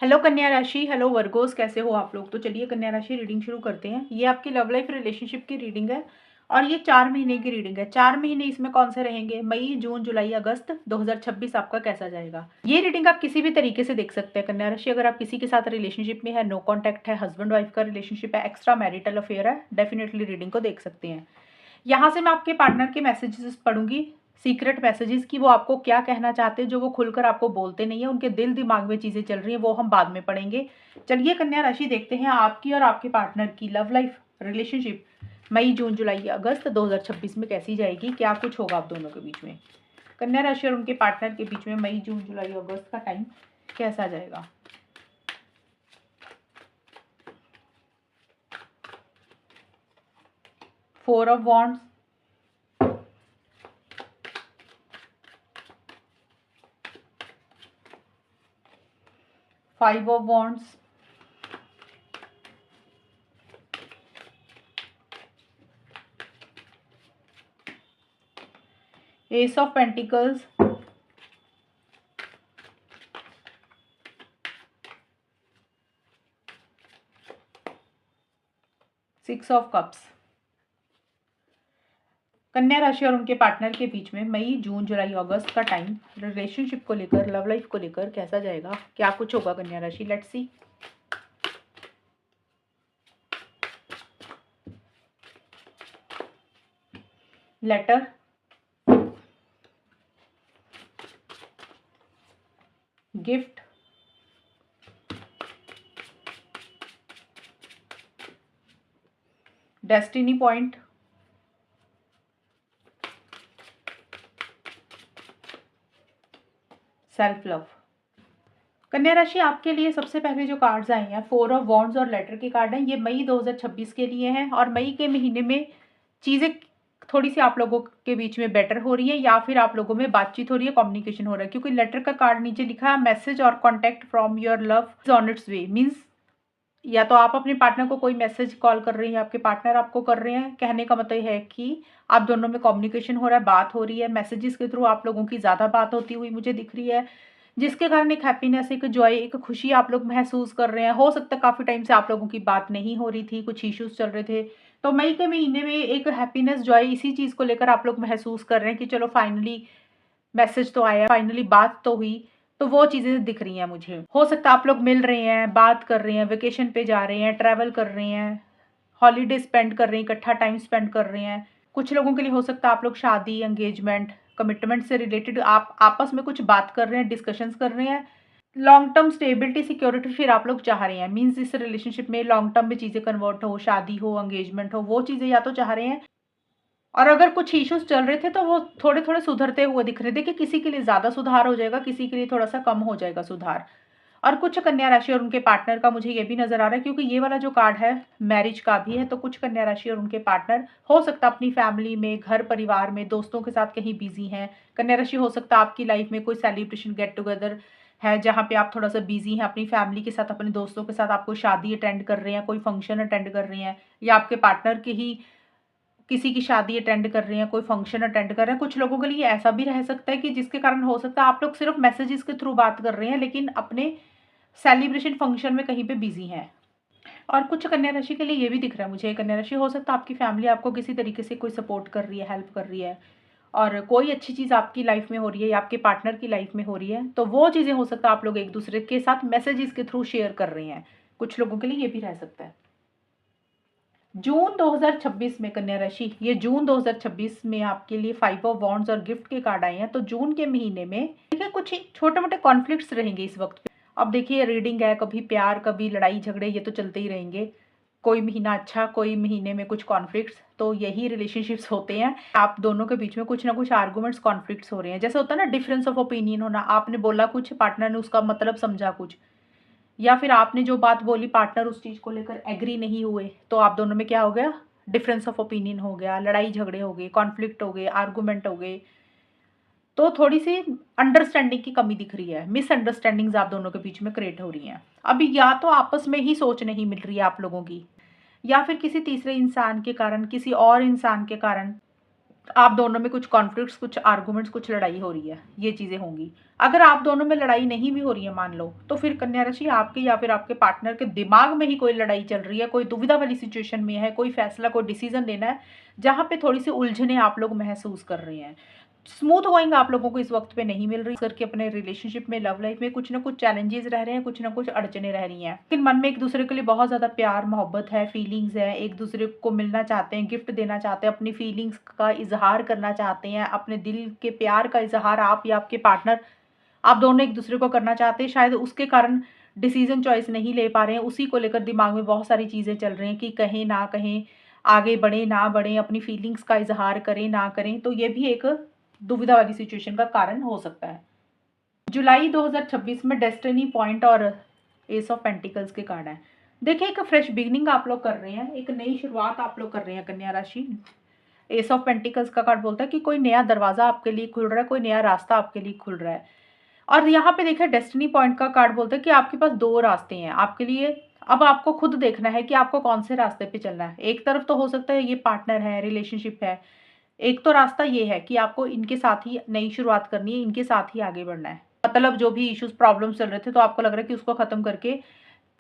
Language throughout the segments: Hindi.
हेलो कन्या राशि, हेलो वर्गोस, कैसे हो आप लोग। तो चलिए कन्या राशि रीडिंग शुरू करते हैं। ये आपकी लव लाइफ रिलेशनशिप की रीडिंग है और ये 4 महीने की रीडिंग है। 4 महीने इसमें कौन से रहेंगे, मई, जून, जुलाई, अगस्त 2026 आपका कैसा जाएगा। ये रीडिंग आप किसी भी तरीके से देख सकते हैं कन्या राशि। अगर आप किसी के साथ रिलेशनशिप में है, नो कॉन्टैक्ट है, हस्बैंड वाइफ का रिलेशनशिप है, एक्स्ट्रा मैरिटल अफेयर है, डेफिनेटली रीडिंग को देख सकते हैं। यहाँ से मैं आपके पार्टनर के मैसेजेस पढ़ूंगी, सीक्रेट मैसेजेस की। वो आपको क्या कहना चाहते हैं जो वो खुलकर आपको बोलते नहीं है, उनके दिल दिमाग में चीज़ें चल रही हैं, वो हम बाद में पढ़ेंगे। चलिए कन्या राशि देखते हैं आपकी और आपके पार्टनर की लव लाइफ रिलेशनशिप मई, जून, जुलाई, अगस्त 2026 में कैसी जाएगी, क्या कुछ होगा आप दोनों के बीच में। कन्या राशि और उनके पार्टनर के बीच में मई, जून, जुलाई, अगस्त का टाइम कैसा जाएगा। 4 of wands, 5 of wands, S of pentacles, 6 of cups. कन्या राशि और उनके पार्टनर के बीच में मई, जून, जुलाई, अगस्त का टाइम रिलेशनशिप को लेकर, लव लाइफ को लेकर कैसा जाएगा, क्या कुछ होगा कन्या राशि। Let's see. Letter, gift, destiny point, self love. कन्या राशि आपके लिए सबसे पहले जो कार्ड्स आए हैं, 4 ऑफ वॉन्ड्स और लेटर के कार्ड हैं। ये मई 2026 के लिए हैं और मई के महीने में चीज़ें थोड़ी सी आप लोगों के बीच में बेटर हो रही है या फिर आप लोगों में बातचीत हो रही है, कम्युनिकेशन हो रहा है। क्योंकि लेटर का कार्ड नीचे लिखा है मैसेज और contact from your love is on it's way. Means या तो आप अपने पार्टनर को कोई मैसेज कॉल कर रहे हैं, आपके पार्टनर आपको कर रहे हैं। कहने का मतलब है कि आप दोनों में कम्युनिकेशन हो रहा है, बात हो रही है। मैसेजेस के थ्रू आप लोगों की ज़्यादा बात होती हुई मुझे दिख रही है, जिसके कारण एक हैप्पीनेस, एक जॉय, एक खुशी आप लोग महसूस कर रहे हैं। हो सकता है काफ़ी टाइम से आप लोगों की बात नहीं हो रही थी, कुछ इश्यूज चल रहे थे। तो मई के महीने में एक हैप्पीनेस, जॉय, इसी चीज़ को लेकर आप लोग महसूस कर रहे हैं कि चलो फाइनली मैसेज तो आया, फाइनली बात तो हुई। तो वो चीज़ें दिख रही हैं मुझे। हो सकता है आप लोग मिल रहे हैं, बात कर रहे हैं, वेकेशन पे जा रहे हैं, ट्रैवल कर रहे हैं, हॉलीडे स्पेंड कर रहे हैं, इकट्ठा टाइम स्पेंड कर रहे हैं। कुछ लोगों के लिए हो सकता है आप लोग शादी, एंगेजमेंट, कमिटमेंट से रिलेटेड आप आपस में कुछ बात कर रहे हैं, डिस्कशंस कर रहे हैं। लॉन्ग टर्म स्टेबिलिटी, सिक्योरिटी फिर आप लोग चाह रहे हैं। मीन्स इस रिलेशनशिप में लॉन्ग टर्म में चीज़ें कन्वर्ट हो, शादी हो, एंगेजमेंट हो, वो चीज़ें या तो चाह रहे हैं। और अगर कुछ इश्यूज चल रहे थे तो वो थोड़े थोड़े सुधरते हुए दिख रहे थे कि किसी के लिए ज़्यादा सुधार हो जाएगा, किसी के लिए थोड़ा सा कम हो जाएगा सुधार। और कुछ कन्या राशि और उनके पार्टनर का मुझे ये भी नजर आ रहा है, क्योंकि ये वाला जो कार्ड है मैरिज का भी है। तो कुछ कन्या राशि और उनके पार्टनर हो सकता है अपनी फैमिली में, घर परिवार में, दोस्तों के साथ कहीं बिजी हैं। कन्या राशि हो सकता है आपकी लाइफ में कोई सेलिब्रेशन, गेट टुगेदर है जहाँ पे आप थोड़ा सा बिजी हैं अपनी फैमिली के साथ, अपने दोस्तों के साथ। आप कोई शादी अटेंड कर रहे हैं, कोई फंक्शन अटेंड कर रहे हैं, या आपके पार्टनर के ही किसी की शादी अटेंड कर रहे हैं, कोई फंक्शन अटेंड कर रहे हैं। कुछ लोगों के लिए ऐसा भी रह सकता है कि जिसके कारण हो सकता है आप लोग सिर्फ मैसेजेस के थ्रू बात कर रहे हैं, लेकिन अपने सेलिब्रेशन फंक्शन में कहीं पे बिजी हैं। और कुछ कन्या राशि के लिए ये भी दिख रहा है मुझे, कन्या राशि हो सकता है आपकी फैमिली आपको किसी तरीके से कोई सपोर्ट कर रही है, हेल्प कर रही है, और कोई अच्छी चीज़ आपकी लाइफ में हो रही है या आपके पार्टनर की लाइफ में हो रही है। तो वो चीज़ें हो सकता है आप लोग एक दूसरे के साथ मैसेजेस के थ्रू शेयर कर रहे हैं। कुछ लोगों के लिए ये भी रह सकता है। जून 2026 में कन्या राशि, ये जून 2026 में आपके लिए 5 ऑफ वॉन्ड्स और गिफ्ट के कार्ड आए हैं। तो जून के महीने में देखिए कुछ छोटे मोटे कॉन्फ्लिक्ट्स रहेंगे इस वक्त पे। अब देखिए रीडिंग है, कभी प्यार, कभी लड़ाई झगड़े, ये तो चलते ही रहेंगे। कोई महीना अच्छा, कोई महीने में कुछ कॉन्फ्लिक्ट्स। तो यही रिलेशनशिप्स होते हैं, आप दोनों के बीच में कुछ ना कुछ आर्गुमेंट्स, कॉन्फ्लिक्ट्स हो रहे हैं। जैसे होता है ना डिफरेंस ऑफ ओपिनियन होना, आपने बोला कुछ, पार्टनर ने उसका मतलब समझा कुछ, या फिर आपने जो बात बोली पार्टनर उस चीज़ को लेकर एग्री नहीं हुए। तो आप दोनों में क्या हो गया, डिफरेंस ऑफ ओपिनियन हो गया, लड़ाई झगड़े हो गए, कॉन्फ्लिक्ट हो गए, आर्गूमेंट हो गए। तो थोड़ी सी अंडरस्टैंडिंग की कमी दिख रही है, मिसअंडरस्टैंडिंग्स आप दोनों के बीच में क्रिएट हो रही हैं। अभी या तो आपस में ही सोच नहीं मिल रही है आप लोगों की, या फिर किसी तीसरे इंसान के कारण, किसी और इंसान के कारण आप दोनों में कुछ कॉन्फ्लिक्ट्स, कुछ आर्गुमेंट्स, कुछ लड़ाई हो रही है, ये चीज़ें होंगी। अगर आप दोनों में लड़ाई नहीं भी हो रही है मान लो, तो फिर कन्या राशि आपके या फिर आपके पार्टनर के दिमाग में ही कोई लड़ाई चल रही है, कोई दुविधा वाली सिचुएशन में है, कोई फैसला, कोई डिसीजन लेना है, जहाँ पे थोड़ी सी उलझने आप लोग महसूस कर रहे हैं। स्मूथ गोइंग आप लोगों को इस वक्त पे नहीं मिल रही, करके अपने रिलेशनशिप में, लव लाइफ में कुछ ना कुछ चैलेंजेस रह रहे हैं, कुछ ना कुछ अड़चने रह रही हैं। लेकिन मन में एक दूसरे के लिए बहुत ज़्यादा प्यार मोहब्बत है, फीलिंग्स है, एक दूसरे को मिलना चाहते हैं, गिफ्ट देना चाहते हैं, अपनी फीलिंग्स का इजहार करना चाहते हैं, अपने दिल के प्यार का इजहार आप या आपके पार्टनर, आप दोनों एक दूसरे को करना चाहते हैं। शायद उसके कारण डिसीजन चॉइस नहीं ले पा रहे हैं, उसी को लेकर दिमाग में बहुत सारी चीज़ें चल रही हैं कि कहें ना कहें, आगे बढ़े ना बढ़े, अपनी फीलिंग्स का इजहार करें ना करें। तो ये भी एक दुविधा वाली सिचुएशन का कारण हो सकता है। जुलाई 2026 में डेस्टिनी पॉइंट और एस ऑफ पेंटिकल्स के कार्ड है। देखिए, एक फ्रेश बिगिनिंग आप लोग कर रहे हैं, एक नई शुरुआत आप लोग कर रहे हैं कन्या राशि। एस ऑफ पेंटिकल्स का कार्ड बोलता है कि कोई नया दरवाजा आपके लिए खुल रहा है, कोई नया रास्ता आपके लिए खुल रहा है। और यहाँ पे देखिए डेस्टिनी पॉइंट का कार्ड बोलता है कि आपके पास दो रास्ते हैं आपके लिए। अब आपको खुद देखना है कि आपको कौन से रास्ते पे चलना है। एक तरफ तो हो सकता है ये पार्टनर है, रिलेशनशिप है। एक तो रास्ता ये है कि आपको इनके साथ ही नई शुरुआत करनी है, इनके साथ ही आगे बढ़ना है। मतलब जो भी इश्यूज प्रॉब्लम्स चल रहे थे, तो आपको लग रहा है कि उसको खत्म करके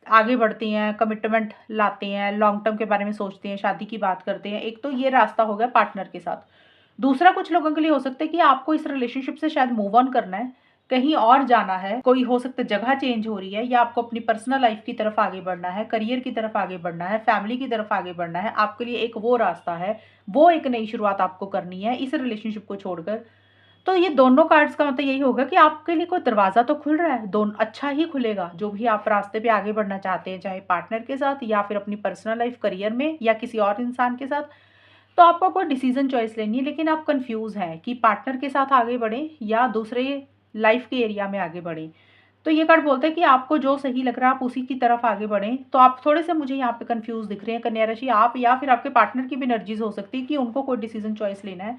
आगे बढ़ते हैं, कमिटमेंट लाते हैं, लॉन्ग टर्म के बारे में सोचते हैं, शादी की बात करते हैं। एक तो ये रास्ता हो गया पार्टनर के साथ। दूसरा कुछ लोगों के लिए हो सकता है कि आपको इस रिलेशनशिप से शायद मूव ऑन करना है, कहीं और जाना है, कोई हो सकता है जगह चेंज हो रही है, या आपको अपनी पर्सनल लाइफ की तरफ आगे बढ़ना है, करियर की तरफ आगे बढ़ना है, फैमिली की तरफ आगे बढ़ना है। आपके लिए एक वो रास्ता है, वो एक नई शुरुआत आपको करनी है इस रिलेशनशिप को छोड़कर। तो ये दोनों कार्ड्स का मतलब यही होगा कि आपके लिए कोई दरवाज़ा तो खुल रहा है, दोनों अच्छा ही खुलेगा। जो भी आप रास्ते पे आगे बढ़ना चाहते हैं, चाहे पार्टनर के साथ या फिर अपनी पर्सनल लाइफ करियर में या किसी और इंसान के साथ, तो आपको कोई डिसीजन चॉइस लेनी है, लेकिन आप कंफ्यूज हैं कि पार्टनर के साथ आगे बढ़ें या दूसरे लाइफ के एरिया में आगे बढ़ें। तो ये कार्ड बोलता है कि आपको जो सही लग रहा है आप उसी की तरफ आगे बढ़ें। तो आप थोड़े से मुझे यहाँ पे कंफ्यूज दिख रहे हैं कन्या राशि, आप या फिर आपके पार्टनर की भी एनर्जीज हो सकती है कि उनको कोई डिसीजन चॉइस लेना है।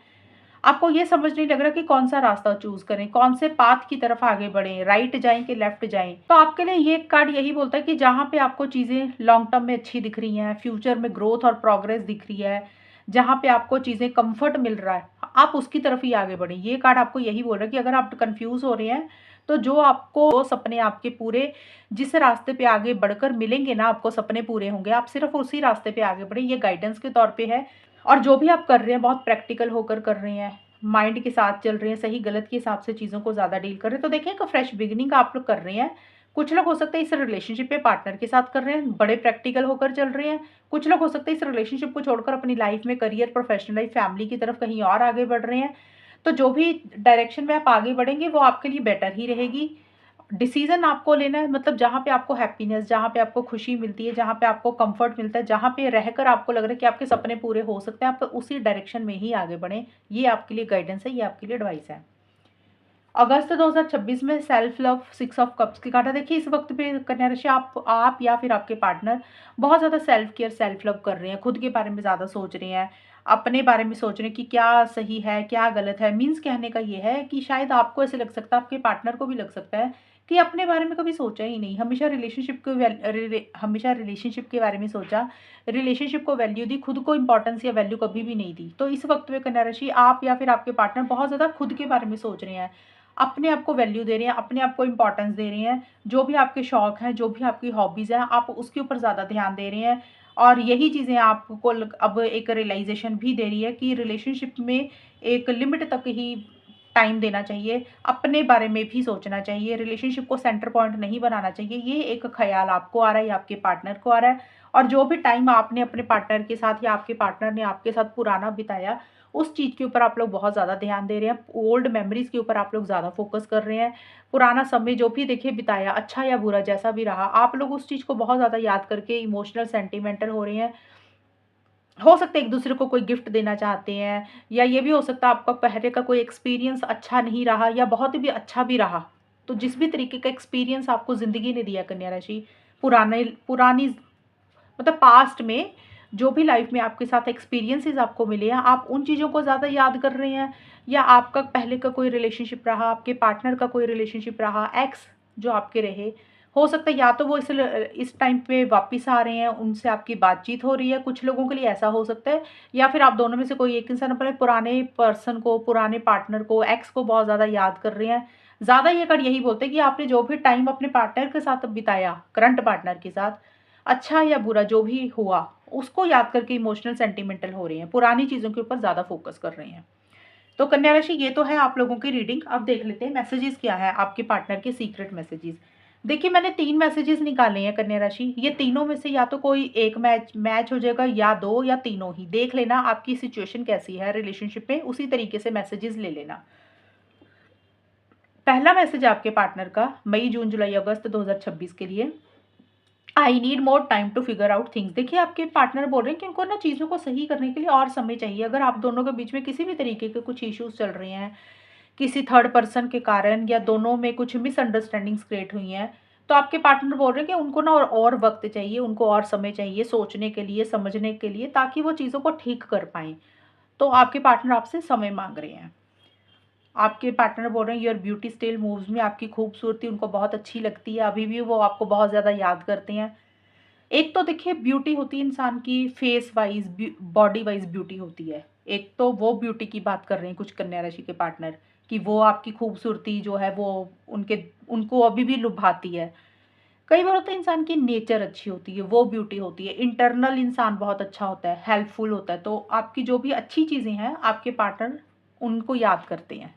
आपको ये समझ नहीं लग रहा कि कौन सा रास्ता चूज करें, कौन से पाथ की तरफ आगे बढ़ें, राइट जाएं कि लेफ्ट जाएं। तो आपके लिए ये कार्ड यही बोलता है कि जहाँ पे आपको चीज़ें लॉन्ग टर्म में अच्छी दिख रही हैं, फ्यूचर में ग्रोथ और प्रोग्रेस दिख रही है, जहाँ पे आपको चीज़ें कंफर्ट मिल रहा है, आप उसकी तरफ ही आगे बढ़ें। ये कार्ड आपको यही बोल रहा है कि अगर आप कंफ्यूज हो रहे हैं, तो जो आपको वो सपने आपके पूरे, जिस रास्ते पे आगे बढ़कर मिलेंगे ना, आपको सपने पूरे होंगे, आप सिर्फ उसी रास्ते पे आगे बढ़े। ये गाइडेंस के तौर पे है। और जो भी आप कर रहे हैं बहुत प्रैक्टिकल होकर कर रहे हैं, माइंड के साथ चल रहे हैं, सही गलत के हिसाब से चीज़ों को ज़्यादा डील कर रहे हैं। तो देखिए, एक फ्रेश बिगिनिंग आप लोग कर रहे हैं। कुछ लोग हो सकता है इस रिलेशनशिप में पार्टनर के साथ कर रहे हैं, बड़े प्रैक्टिकल होकर चल रहे हैं। कुछ लोग हो सकते हैं इस रिलेशनशिप को छोड़कर अपनी लाइफ में, करियर, प्रोफेशनल लाइफ, फैमिली की तरफ कहीं और आगे बढ़ रहे हैं। तो जो भी डायरेक्शन में आप आगे बढ़ेंगे वो आपके लिए बेटर ही रहेगी। डिसीजन आपको लेना है, मतलब जहाँ पे आपको हैप्पीनेस, जहाँ पे आपको खुशी मिलती है, जहाँ पे आपको कंफर्ट मिलता है, जहाँ पे रहकर आपको लग रहा है कि आपके सपने पूरे हो सकते हैं, आप उसी डायरेक्शन में ही आगे बढ़ें। ये आपके लिए गाइडेंस है, ये आपके लिए एडवाइस है। अगस्त 2026 में सेल्फ लव, 6 ऑफ कप्स की कार्ड है। देखिए, इस वक्त पे कन्या राशि आप या फिर आपके पार्टनर बहुत ज़्यादा सेल्फ केयर, सेल्फ लव कर रहे हैं, खुद के बारे में ज़्यादा सोच रहे हैं, अपने बारे में सोच रहे हैं कि क्या सही है क्या गलत है। मीन्स कहने का ये है कि शायद आपको ऐसे लग सकता है, आपके पार्टनर को भी लग सकता है कि अपने बारे में कभी सोचा ही नहीं, हमेशा हमेशा रिलेशनशिप के बारे में सोचा, रिलेशनशिप को वैल्यू दी, खुद को इंपॉर्टेंस या वैल्यू कभी भी नहीं दी। तो इस वक्त में कन्या राशि आप या फिर आपके पार्टनर बहुत ज़्यादा खुद के बारे में सोच रहे हैं, अपने आप को वैल्यू दे रहे हैं, अपने आप को इम्पोर्टेंस दे रहे हैं। जो भी आपके शौक हैं, जो भी आपकी हॉबीज़ हैं, आप उसके ऊपर ज़्यादा ध्यान दे रहे हैं। और यही चीज़ें आपको अब एक रियलाइजेशन भी दे रही है कि रिलेशनशिप में एक लिमिट तक ही टाइम देना चाहिए, अपने बारे में भी सोचना चाहिए, रिलेशनशिप को सेंटर पॉइंट नहीं बनाना चाहिए। ये एक ख्याल आपको आ रहा है या आपके पार्टनर को आ रहा है। और जो भी टाइम आपने अपने पार्टनर के साथ या आपके पार्टनर ने आपके साथ पुराना बिताया, उस चीज़ के ऊपर आप लोग बहुत ज़्यादा ध्यान दे रहे हैं, ओल्ड मेमोरीज़ के ऊपर आप लोग ज़्यादा फोकस कर रहे हैं। पुराना समय जो भी देखिए बिताया, अच्छा या बुरा जैसा भी रहा, आप लोग उस चीज़ को बहुत ज़्यादा याद करके इमोशनल, सेंटिमेंटल हो रहे हैं। हो सकता है एक दूसरे को कोई गिफ्ट देना चाहते हैं, या ये भी हो सकता है आपका पहले का कोई एक्सपीरियंस अच्छा नहीं रहा या बहुत भी अच्छा भी रहा। तो जिस भी तरीके का एक्सपीरियंस आपको ज़िंदगी ने दिया कन्या राशि, पुराने पुरानी मतलब पास्ट में जो भी लाइफ में आपके साथ एक्सपीरियंसेस आपको मिले हैं, आप उन चीज़ों को ज़्यादा याद कर रहे हैं, या आपका पहले का कोई रिलेशनशिप रहा, आपके पार्टनर का कोई रिलेशनशिप रहा, एक्स जो आपके रहे, हो सकता है या तो वो इस टाइम पे वापस आ रहे हैं, उनसे आपकी बातचीत हो रही है, कुछ लोगों के लिए ऐसा हो सकता है, या फिर आप दोनों में से कोई एक इंसान अपने पुराने पर्सन को, पुराने पार्टनर को, एक्स को बहुत ज़्यादा याद कर रहे हैं। ज़्यादा ये कार्ड यही बोलते हैं कि आपने जो भी टाइम अपने पार्टनर के साथ बिताया, करंट पार्टनर के साथ, अच्छा या बुरा जो भी हुआ, उसको याद करके इमोशनल सेंटिमेंटल हो रहे हैं, पुरानी चीज़ों के ऊपर ज़्यादा फोकस कर रहे हैं। तो कन्या राशि, ये तो है आप लोगों की रीडिंग। अब देख लेते हैं मैसेजेस क्या है आपके पार्टनर के, सीक्रेट मैसेजेस। देखिए, मैंने 3 मैसेजेस निकाले हैं कन्या राशि, ये तीनों में से या तो कोई एक मैच मैच हो जाएगा, या 2 या तीनों ही। देख लेना आपकी सिचुएशन कैसी है रिलेशनशिप में, उसी तरीके से मैसेजेस ले लेना। पहला मैसेज आपके पार्टनर का मई, जून, जुलाई, अगस्त 2026 के लिए, I need more time to figure out things. देखिए, आपके पार्टनर बोल रहे हैं कि उनको ना चीज़ों को सही करने के लिए और समय चाहिए। अगर आप दोनों के बीच में किसी भी तरीके के कुछ इश्यूज चल रहे हैं, किसी थर्ड पर्सन के कारण, या दोनों में कुछ मिसअंडरस्टैंडिंग्स क्रिएट हुई हैं, तो आपके पार्टनर बोल रहे हैं कि उनको ना और वक्त चाहिए, उनको और समय चाहिए सोचने के लिए, समझने के लिए, ताकि वो चीज़ों को ठीक कर पाएँ। तो आपके पार्टनर आपसे समय माँग रहे हैं। आपके पार्टनर बोल रहे हैं योर ब्यूटी स्टिल मूव्स मी, आपकी खूबसूरती उनको बहुत अच्छी लगती है, अभी भी वो आपको बहुत ज़्यादा याद करते हैं। एक तो देखिए, ब्यूटी होती है इंसान की face wise, body wise beauty होती है। एक तो वो ब्यूटी की बात कर रहे हैं कुछ कन्या राशि के पार्टनर, कि वो आपकी खूबसूरती जो है वो उनके उनको अभी भी लुभाती है। कई बार होता है इंसान की नेचर अच्छी होती है, वो ब्यूटी होती है। इंटरनल इंसान बहुत अच्छा होता है, हेल्पफुल होता है, तो आपकी जो भी अच्छी चीज़ें हैं आपके पार्टनर उनको याद करते हैं।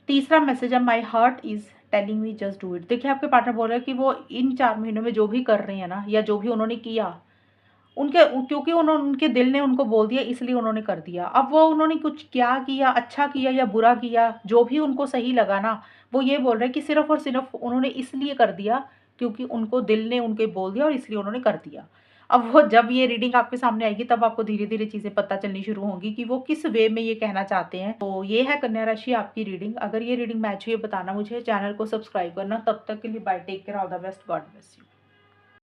तीसरा मैसेज है my heart is telling me just do it. देखिए, आपके पार्टनर बोल रहे हैं कि वो इन 4 महीनों में जो भी कर रहे हैं ना, या जो भी उन्होंने किया, क्योंकि उन्होंने, उनके दिल ने उनको बोल दिया, इसलिए उन्होंने कर दिया। अब वो उन्होंने कुछ क्या किया, अच्छा किया या बुरा किया, जो भी उनको सही लगा ना, वो ये बोल रहे हैं कि सिर्फ़ और सिर्फ़ उन्होंने इसलिए कर दिया, क्योंकि उनको दिल ने उनके बोल दिया और इसलिए उन्होंने कर दिया। अब वो जब ये रीडिंग आपके सामने आएगी, तब आपको धीरे-धीरे चीज़ें पता चलनी शुरू होंगी कि वो किस वे में ये कहना चाहते हैं। तो ये है कन्या राशि आपकी रीडिंग। अगर ये रीडिंग मैच हुई है, बताना मुझे, चैनल को सब्सक्राइब करना। तब तक के लिए bye, take care, all the best, God bless you.